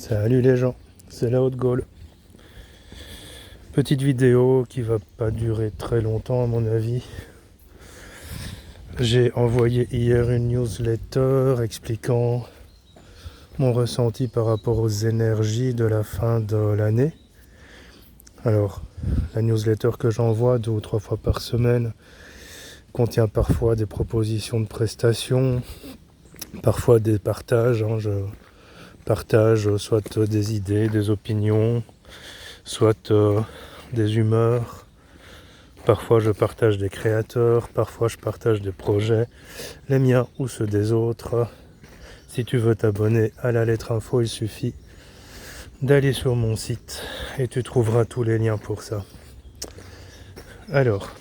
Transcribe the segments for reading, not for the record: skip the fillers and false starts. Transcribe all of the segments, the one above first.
Salut les gens, c'est la Haute Gaule. Petite vidéo qui va pas durer très longtemps à mon avis. J'ai envoyé hier une newsletter expliquant mon ressenti par rapport aux énergies de la fin de l'année. Alors, la newsletter que j'envoie 2 ou 3 fois par semaine contient parfois des propositions de prestations, parfois des partages. Je partage soit des idées, des opinions, soit des humeurs. Parfois je partage des créateurs, parfois je partage des projets, les miens ou ceux des autres. Si tu veux t'abonner à la lettre info, il suffit d'aller sur mon site et tu trouveras tous les liens pour ça. Alors,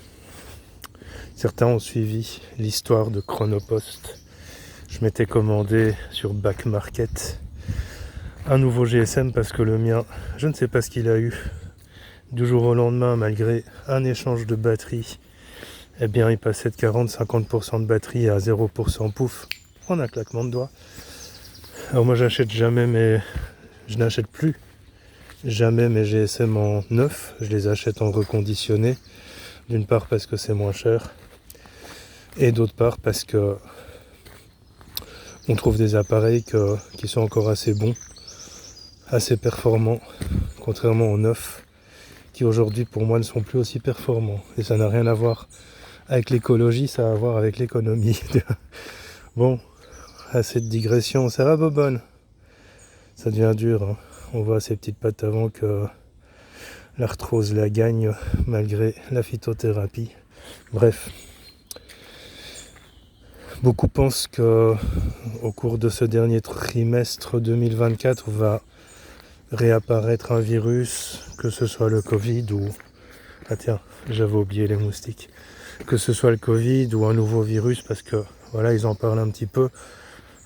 certains ont suivi l'histoire de Chronopost. Je m'étais commandé sur Back Market un nouveau GSM parce que le mien, je ne sais pas ce qu'il a eu. Du jour au lendemain, malgré un échange de batterie, eh bien il passait de 40-50% de batterie à 0% pouf, en un claquement de doigts. Alors moi je n'achète plus jamais mes GSM en neuf, je les achète en reconditionné, d'une part parce que c'est moins cher, et d'autre part parce que on trouve des appareils qui sont encore assez bons, assez performants, contrairement aux neufs, qui aujourd'hui pour moi ne sont plus aussi performants. Et ça n'a rien à voir avec l'écologie, ça a à voir avec l'économie. Bon, assez de digression, ça va Bobonne? Ça devient dur, hein. On voit ces petites pattes avant que l'arthrose la gagne malgré la phytothérapie. Bref, beaucoup pensent que au cours de ce dernier trimestre 2024 va réapparaître un virus, que ce soit le Covid ou... Ah tiens, j'avais oublié les moustiques. Que ce soit le Covid ou un nouveau virus, parce que voilà, ils en parlent un petit peu.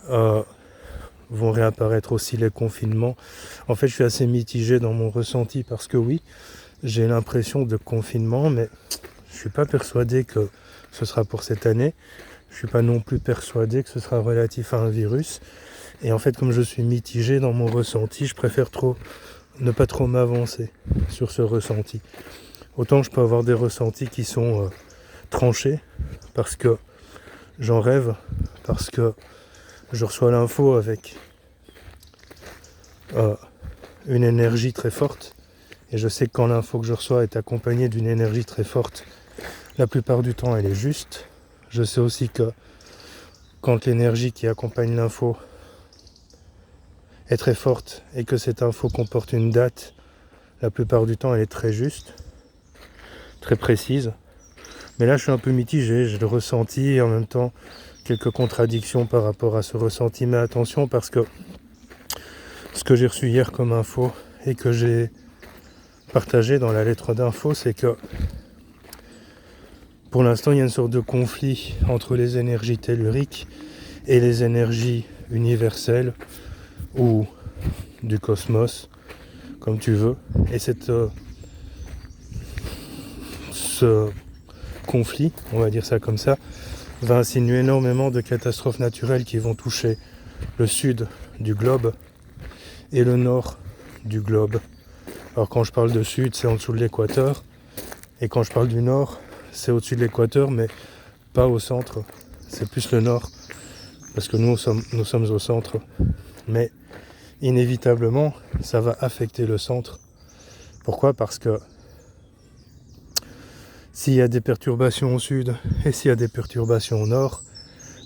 Vont réapparaître aussi les confinements. En fait, je suis assez mitigé dans mon ressenti parce que oui, j'ai l'impression de confinement, mais je suis pas persuadé que ce sera pour cette année. Je suis pas non plus persuadé que ce sera relatif à un virus. Et en fait, comme je suis mitigé dans mon ressenti, je préfère ne pas trop m'avancer sur ce ressenti. Autant je peux avoir des ressentis qui sont tranchés parce que j'en rêve, parce que je reçois l'info avec une énergie très forte, et je sais que quand l'info que je reçois est accompagnée d'une énergie très forte, la plupart du temps elle est juste. Je sais aussi que quand l'énergie qui accompagne l'info est très forte et que cette info comporte une date, la plupart du temps elle est très juste, très précise. Mais là je suis un peu mitigé, j'ai le ressenti et en même temps quelques contradictions par rapport à ce ressenti. Mais attention, parce que ce que j'ai reçu hier comme info et que j'ai partagé dans la lettre d'info, c'est que pour l'instant il y a une sorte de conflit entre les énergies telluriques et les énergies universelles ou du cosmos, comme tu veux. Et ce conflit, on va dire ça comme ça, va insinuer énormément de catastrophes naturelles qui vont toucher le sud du globe et le nord du globe. Alors quand je parle de sud, c'est en dessous de l'équateur, et quand je parle du nord, c'est au-dessus de l'équateur, mais pas au centre, c'est plus le nord, parce que nous sommes au centre. Mais inévitablement, ça va affecter le centre. Pourquoi ? Parce que s'il y a des perturbations au sud et s'il y a des perturbations au nord,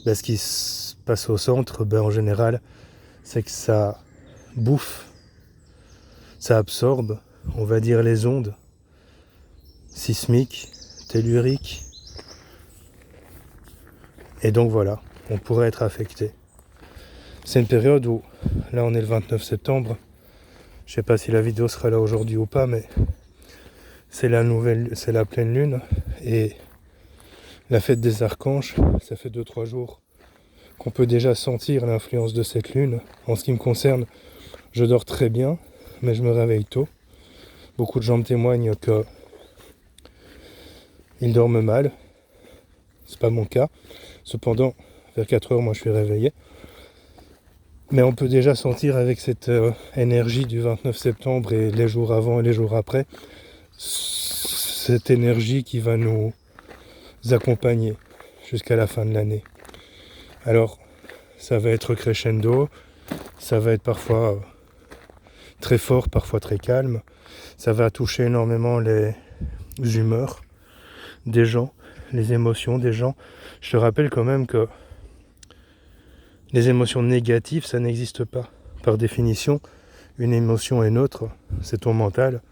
ce qui se passe au centre, en général, c'est que ça bouffe, ça absorbe, on va dire, les ondes sismiques, telluriques. Et donc voilà, on pourrait être affecté. C'est une période où, là on est le 29 septembre, je sais pas si la vidéo sera là aujourd'hui ou pas, mais c'est la pleine lune et la fête des archanges. Ça fait 2-3 jours qu'on peut déjà sentir l'influence de cette lune. En ce qui me concerne, je dors très bien, mais je me réveille tôt. Beaucoup de gens me témoignent qu'ils dorment mal. C'est pas mon cas. Cependant, vers 4 heures, moi je suis réveillé. Mais on peut déjà sentir avec cette énergie du 29 septembre et les jours avant et les jours après, cette énergie qui va nous accompagner jusqu'à la fin de l'année. Alors, ça va être crescendo, ça va être parfois très fort, parfois très calme. Ça va toucher énormément les humeurs des gens, les émotions des gens. Je te rappelle quand même que les émotions négatives, ça n'existe pas. Par définition, une émotion est neutre, c'est ton mental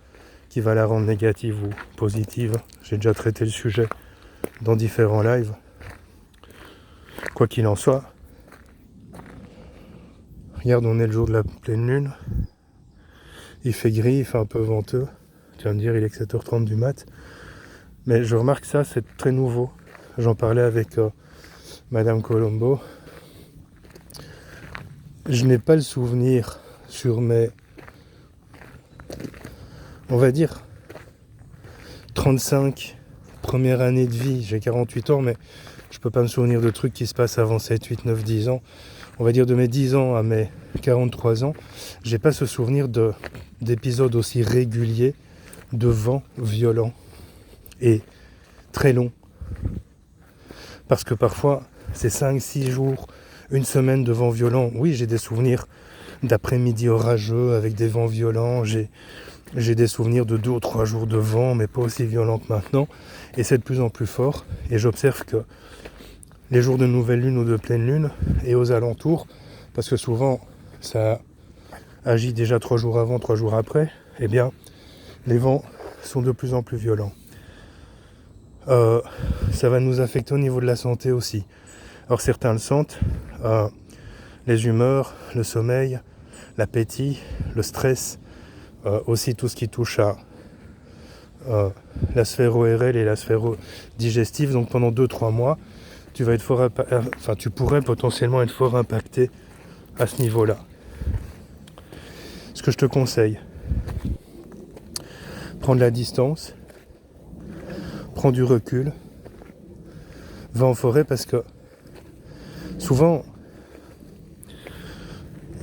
qui va la rendre négative ou positive. J'ai déjà traité le sujet dans différents lives. Quoi qu'il en soit, regarde, on est le jour de la pleine lune. Il fait gris, il fait un peu venteux. Tu vas me dire, il est que 7h30 du mat. Mais je remarque ça, c'est très nouveau. J'en parlais avec Madame Colombo. Je n'ai pas le souvenir sur mes, on va dire, 35 premières années de vie. J'ai 48 ans, mais je peux pas me souvenir de trucs qui se passent avant 7, 8, 9, 10 ans. On va dire de mes 10 ans à mes 43 ans, j'ai pas ce souvenir d'épisodes aussi réguliers de vent violent et très long. Parce que parfois, c'est 5, 6 jours, une semaine de vent violent. Oui, j'ai des souvenirs d'après-midi orageux avec des vents violents. J'ai des souvenirs de 2 ou 3 jours de vent, mais pas aussi violent que maintenant. Et c'est de plus en plus fort. Et j'observe que les jours de nouvelle lune ou de pleine lune et aux alentours, parce que souvent ça agit déjà 3 jours avant, 3 jours après, eh bien les vents sont de plus en plus violents. Ça va nous affecter au niveau de la santé aussi. Alors certains le sentent, les humeurs, le sommeil, l'appétit, le stress, aussi tout ce qui touche à la sphère ORL et la sphère digestive. Donc pendant 2-3 mois, tu vas être tu pourrais potentiellement être fort impacté à ce niveau-là. Ce que je te conseille, prends de la distance, prends du recul, va en forêt parce que souvent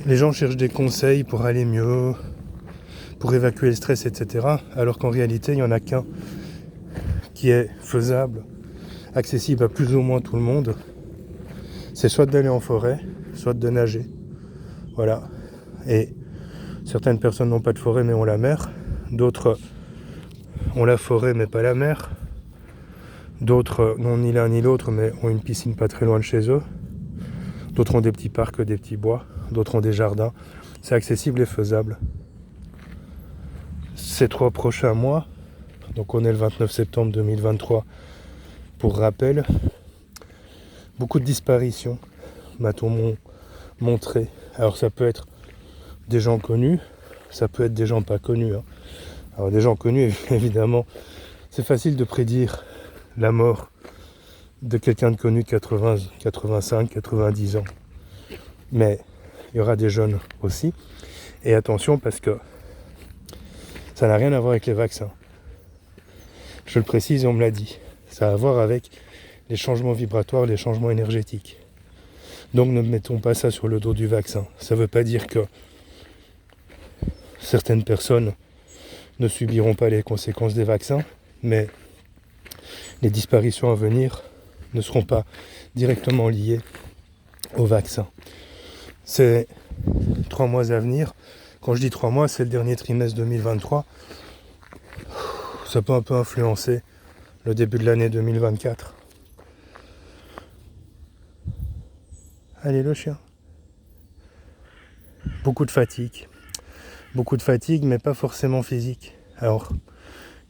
les gens cherchent des conseils pour aller mieux, pour évacuer le stress, etc. Alors qu'en réalité, il n'y en a qu'un qui est faisable, accessible à plus ou moins tout le monde. C'est soit d'aller en forêt, soit de nager. Voilà. Et certaines personnes n'ont pas de forêt mais ont la mer. D'autres ont la forêt mais pas la mer. D'autres n'ont ni l'un ni l'autre mais ont une piscine pas très loin de chez eux. D'autres ont des petits parcs, des petits bois. D'autres ont des jardins. C'est accessible et faisable. Ces 3 prochains mois, donc on est le 29 septembre 2023, pour rappel, beaucoup de disparitions m'a-t-on montré. Alors ça peut être des gens connus, ça peut être des gens pas connus. Alors des gens connus, évidemment, c'est facile de prédire la mort de quelqu'un de connu de 80, 85, 90 ans. Mais il y aura des jeunes aussi. Et attention parce que ça n'a rien à voir avec les vaccins. Je le précise et on me l'a dit. Ça a à voir avec les changements vibratoires, les changements énergétiques. Donc ne mettons pas ça sur le dos du vaccin. Ça ne veut pas dire que certaines personnes ne subiront pas les conséquences des vaccins, mais les disparitions à venir ne seront pas directement liées au vaccin. C'est 3 mois à venir. Quand je dis 3 mois, c'est le dernier trimestre 2023. Ça peut un peu influencer le début de l'année 2024. Allez le chien. Beaucoup de fatigue, mais pas forcément physique. Alors,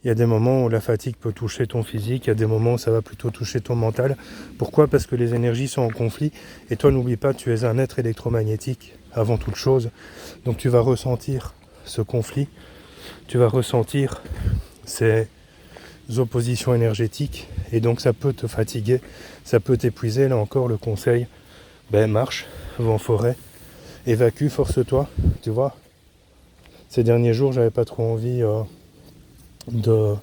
il y a des moments où la fatigue peut toucher ton physique, il y a des moments où ça va plutôt toucher ton mental. Pourquoi ? Parce que les énergies sont en conflit, et toi n'oublie pas, tu es un être électromagnétique avant toute chose. Donc tu vas ressentir ce conflit, tu vas ressentir ces oppositions énergétiques, et donc ça peut te fatiguer, ça peut t'épuiser. Là encore, le conseil, marche, va en forêt, évacue, force-toi, tu vois. Ces derniers jours, j'avais pas trop envie de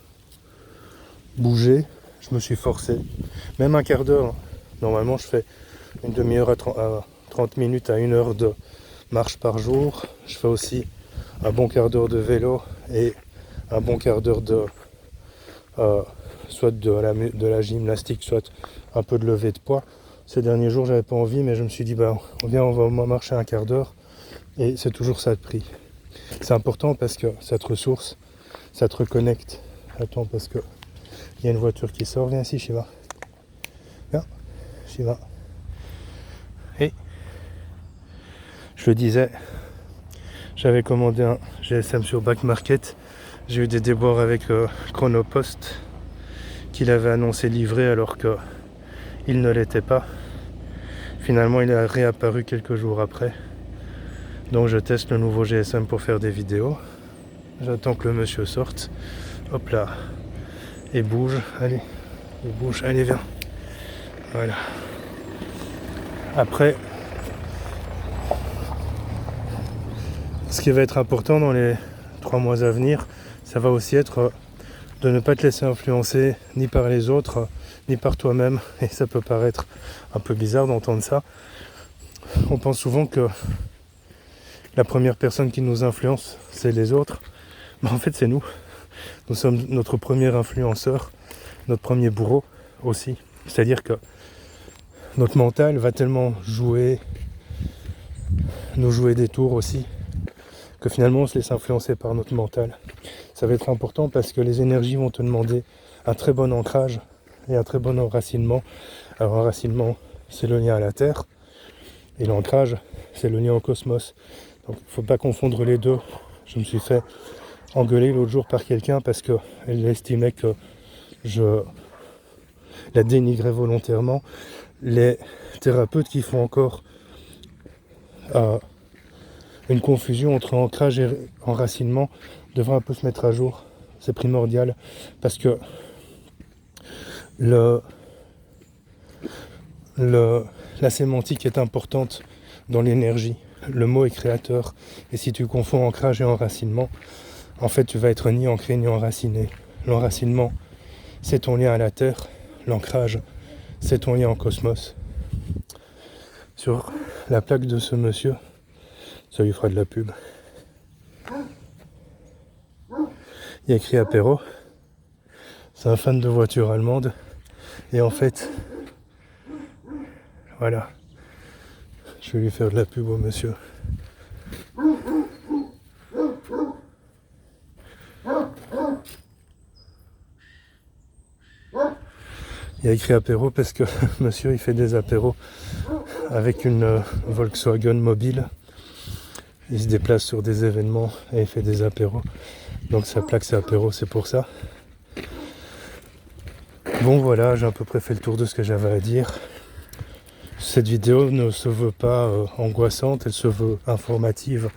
bouger, je me suis forcé. Même un quart d'heure, normalement je fais une demi-heure à 30 minutes à 1 heure marches par jour. Je fais aussi un bon quart d'heure de vélo et un bon quart d'heure de soit de la gymnastique, soit un peu de levée de poids. Ces derniers jours, j'avais pas envie, mais je me suis dit, on va au moins marcher un quart d'heure. Et c'est toujours ça de prix. C'est important parce que ça te ressource, ça te reconnecte. Attends, parce que il y a une voiture qui sort. Viens ici, Shiva. Viens, Shiva. Et je le disais, j'avais commandé un GSM sur Back Market. J'ai eu des déboires avec Chronopost, qu'il avait annoncé livré alors qu'il ne l'était pas. Finalement, il a réapparu quelques jours après. Donc je teste le nouveau GSM pour faire des vidéos. J'attends que le monsieur sorte. Hop là. Et bouge. Allez. Il bouge. Allez, viens. Voilà. Après, ce qui va être important dans les 3 mois à venir, ça va aussi être de ne pas te laisser influencer ni par les autres, ni par toi-même. Et ça peut paraître un peu bizarre d'entendre ça. On pense souvent que la première personne qui nous influence, c'est les autres. Mais en fait, c'est nous. Nous sommes notre premier influenceur, notre premier bourreau aussi. C'est-à-dire que notre mental va tellement nous jouer des tours aussi, que finalement on se laisse influencer par notre mental. Ça va être important parce que les énergies vont te demander un très bon ancrage et un très bon enracinement. Alors enracinement, c'est le lien à la Terre, et l'ancrage, c'est le lien au cosmos. Donc il ne faut pas confondre les deux. Je me suis fait engueuler l'autre jour par quelqu'un parce qu'elle estimait que je la dénigrais volontairement. Les thérapeutes qui font encore une confusion entre ancrage et enracinement devraient un peu se mettre à jour. C'est primordial parce que la sémantique est importante dans l'énergie. Le mot est créateur. Et si tu confonds ancrage et enracinement, en fait, tu vas être ni ancré ni enraciné. L'enracinement, c'est ton lien à la Terre. L'ancrage, c'est ton lien au cosmos. Sur la plaque de ce monsieur, ça lui fera de la pub. Il y a écrit apéro. C'est un fan de voiture allemande. Et en fait, voilà. Je vais lui faire de la pub au monsieur. Il y a écrit apéro parce que monsieur il fait des apéros avec une Volkswagen mobile. Il se déplace sur des événements et il fait des apéros. Donc sa plaque c'est apéro, c'est pour ça. Bon voilà, j'ai à peu près fait le tour de ce que j'avais à dire. Cette vidéo ne se veut pas angoissante, elle se veut informative.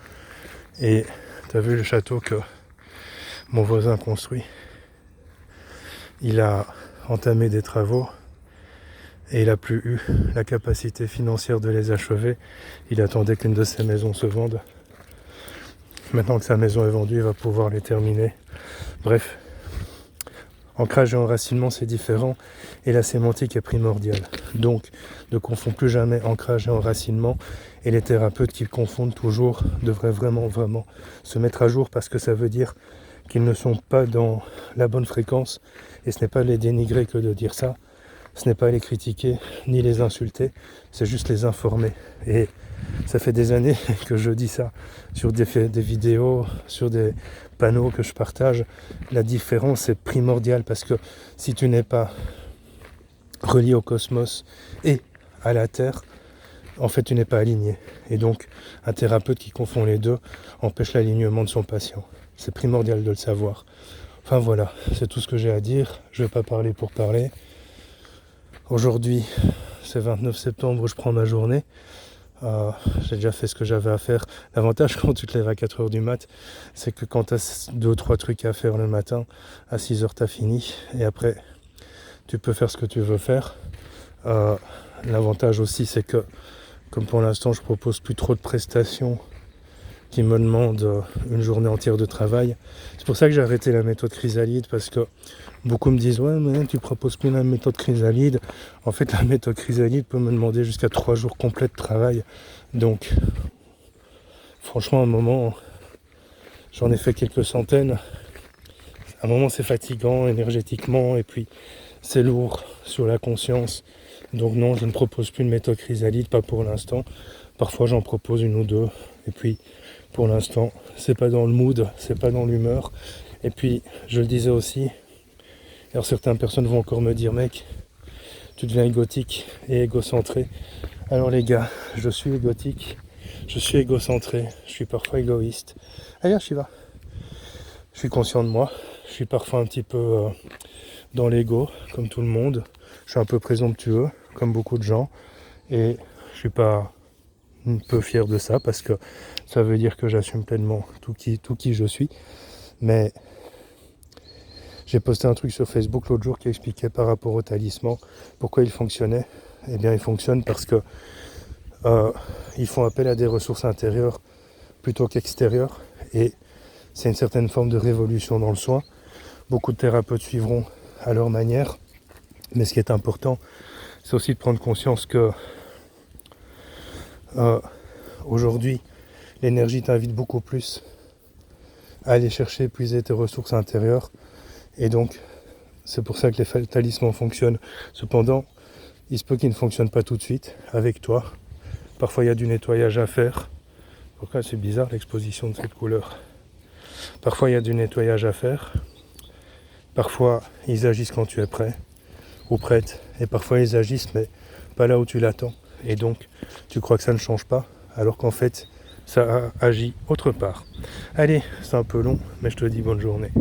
Et tu as vu le château que mon voisin construit. Il a entamé des travaux et il n'a plus eu la capacité financière de les achever. Il attendait qu'une de ses maisons se vende. Maintenant que sa maison est vendue, il va pouvoir les terminer. Bref, ancrage et enracinement c'est différent et la sémantique est primordiale. Donc ne confonds plus jamais ancrage et enracinement, et les thérapeutes qui confondent toujours devraient vraiment se mettre à jour, parce que ça veut dire qu'ils ne sont pas dans la bonne fréquence, et ce n'est pas les dénigrer que de dire ça, ce n'est pas les critiquer ni les insulter, c'est juste les informer. Et ça fait des années que je dis ça sur des vidéos, sur des panneaux que je partage. La différence est primordiale, parce que si tu n'es pas relié au cosmos et à la Terre, en fait tu n'es pas aligné. Et donc un thérapeute qui confond les deux empêche l'alignement de son patient. C'est primordial de le savoir. Enfin voilà, c'est tout ce que j'ai à dire. Je ne vais pas parler pour parler. Aujourd'hui, c'est 29 septembre, je prends ma journée. J'ai déjà fait ce que j'avais à faire. L'avantage quand tu te lèves à 4h du mat, c'est que quand tu as 2 ou 3 trucs à faire le matin, à 6h tu as fini. Et après, tu peux faire ce que tu veux faire. L'avantage aussi, c'est que, comme pour l'instant, je propose plus trop de prestations qui me demandent une journée entière de travail. C'est pour ça que j'ai arrêté la méthode Chrysalide, parce que beaucoup me disent « Ouais, mais tu proposes plus la méthode Chrysalide ». En fait, la méthode Chrysalide peut me demander jusqu'à 3 jours complets de travail. Donc, Franchement, à un moment, j'en ai fait quelques centaines. À un moment, c'est fatigant énergétiquement et puis c'est lourd sur la conscience. Donc non, je ne propose plus de méthode chrysalide, pas pour l'instant. Parfois, j'en propose une ou deux. Et puis, pour l'instant, c'est pas dans le mood, c'est pas dans l'humeur. Et puis, je le disais aussi, alors certaines personnes vont encore me dire, mec, tu deviens égotique et égocentré. Alors les gars, je suis égotique, je suis égocentré, je suis parfois égoïste. Allez, Shiva. Je suis conscient de moi, je suis parfois un petit peu dans l'ego, comme tout le monde. Je suis un peu présomptueux, comme beaucoup de gens. Et je suis pas un peu fier de ça, parce que ça veut dire que j'assume pleinement tout qui je suis. Mais j'ai posté un truc sur Facebook l'autre jour qui expliquait par rapport au talisman pourquoi il fonctionnait. Eh bien, il fonctionne parce que ils font appel à des ressources intérieures plutôt qu'extérieures. Et c'est une certaine forme de révolution dans le soin. Beaucoup de thérapeutes suivront à leur manière. Mais ce qui est important, c'est aussi de prendre conscience que aujourd'hui, l'énergie t'invite beaucoup plus à aller chercher, puiser tes ressources intérieures. Et donc, c'est pour ça que les talismans fonctionnent. Cependant, il se peut qu'ils ne fonctionnent pas tout de suite avec toi. Parfois, il y a du nettoyage à faire. Pourquoi c'est bizarre l'exposition de cette couleur? Parfois, il y a du nettoyage à faire. Parfois, ils agissent quand tu es prêt ou prête. Et parfois, ils agissent, mais pas là où tu l'attends. Et donc, tu crois que ça ne change pas, alors qu'en fait, ça agit autre part. Allez, c'est un peu long, mais je te dis bonne journée.